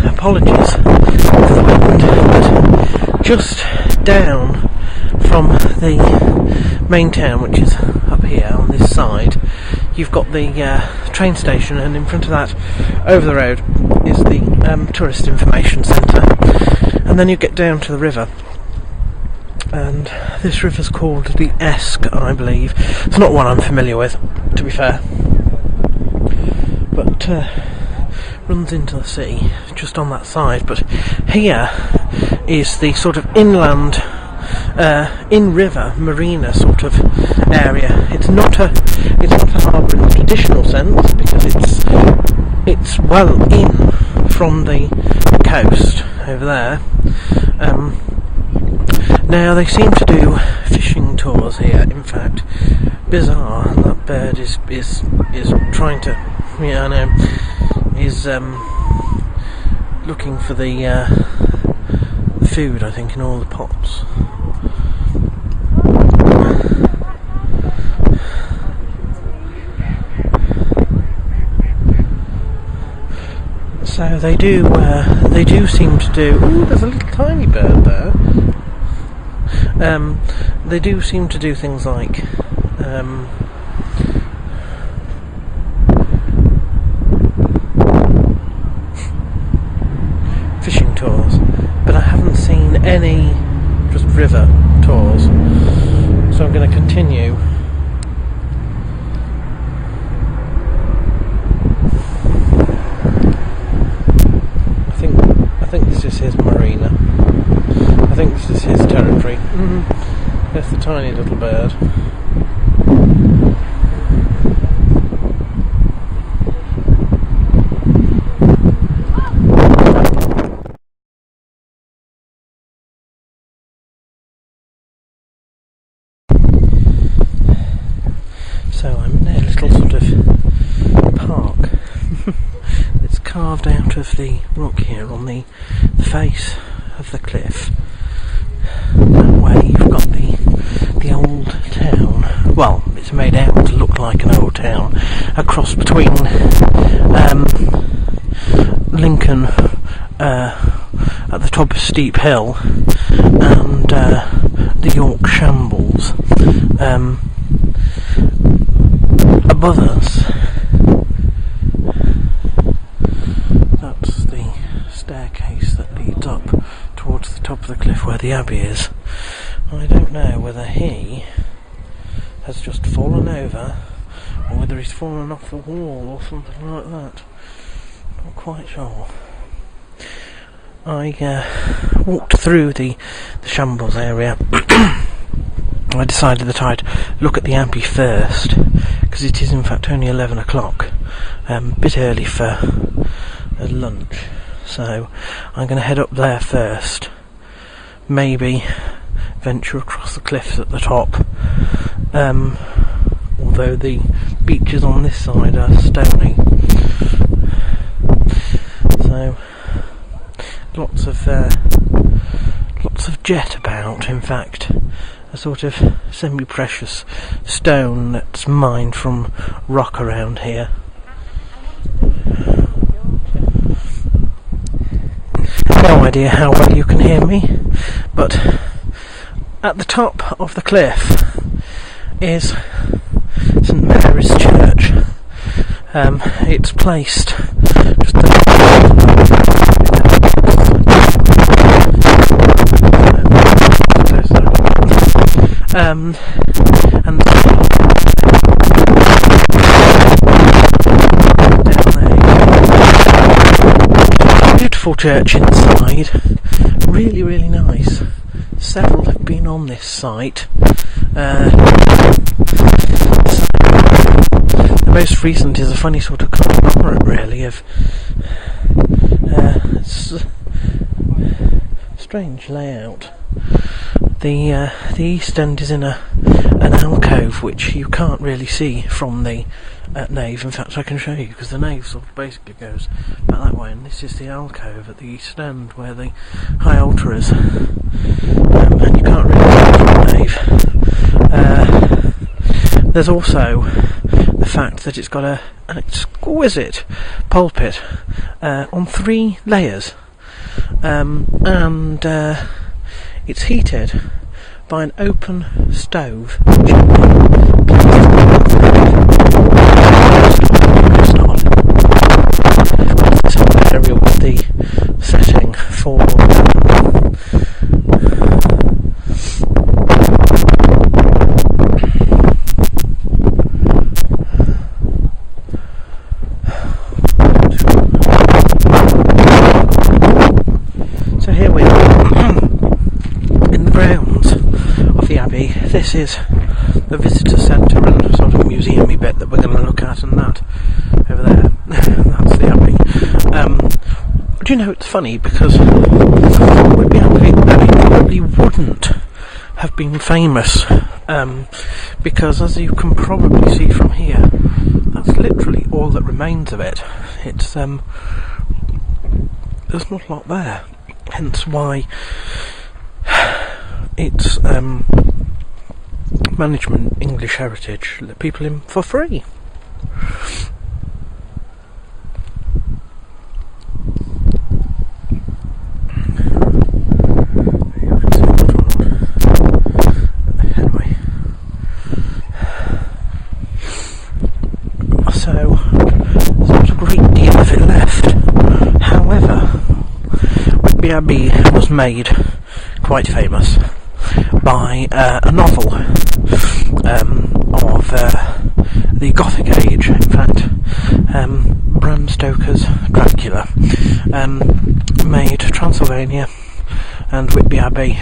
apologies for the wind, but just down from the main town, which is up here on this side, you've got the train station, and in front of that, over the road, is the tourist information centre. And then you get down to the river, and this river's called the Esk, I believe. It's not one I'm familiar with, to be fair, but runs into the sea just on that side. But here is the sort of inland, in-river marina sort of area. It's not a harbour in the traditional sense, because it's well in from the coast over there. Now they seem to do fishing tours here. In fact, bizarre. That bird is trying to, yeah, I know, is looking for the food, I think, in all the pots. So they do seem to do. Ooh, there's a little tiny bird there. They do seem to do things like fishing tours, but I haven't seen any just river tours. So I'm going to continue. I think this is his marina. I think this is his territory. There's the tiny little bird. So I'm in a little sort of park. It's carved out of the rock here on the face of the cliff. That way you've got the old town. Well, it's made out to look like an old town, a cross between Lincoln at the top of Steep Hill and the York Shambles above us. That's the staircase that leads up towards the top of the cliff where the Abbey is. I don't know whether he has just fallen over or whether he's fallen off the wall or something like that. Not quite sure. I walked through the Shambles area. I decided that I'd look at the Abbey first, because it is in fact only 11 o'clock, a bit early for a lunch, so I'm going to head up there first, maybe venture across the cliffs at the top, although the beaches on this side are stony, so lots of jet about. In fact, a sort of semi-precious stone that's mined from rock around here. No idea how well you can hear me, but at the top of the cliff is St Mary's Church. It's placed just and beautiful church inside, really, really nice. Several have been on this site. The most recent is a funny sort of conglomerate, really, of strange layout. The east end is in an alcove which you can't really see from the nave. In fact, I can show you, because the nave sort of basically goes back that way, and this is the alcove at the east end where the high altar is, and you can't really see it from the nave. There's also the fact that it's got an exquisite pulpit on 3 layers, and it's heated by an open stove this area with the setting for so here we are in the grounds of the Abbey. This is the visitor centre and sort of museum-y bit that we're going to look at, and that over there, that's the Abbey. Do you know, it's funny because Whitby Abbey probably wouldn't have been famous, because as you can probably see from here, that's literally all that remains of it. It's there's not a lot there, hence why it's management English heritage, let people in for free. So there's not a great deal of it left. However, Whitby Abbey was made quite famous by a novel of the Gothic age. In fact, Bram Stoker's Dracula made Transylvania and Whitby Abbey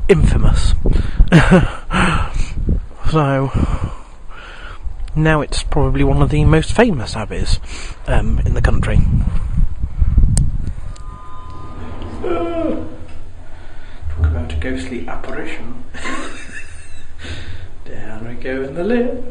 infamous. So now it's probably one of the most famous abbeys in the country. Talk about a ghostly apparition. Down we go in the lift.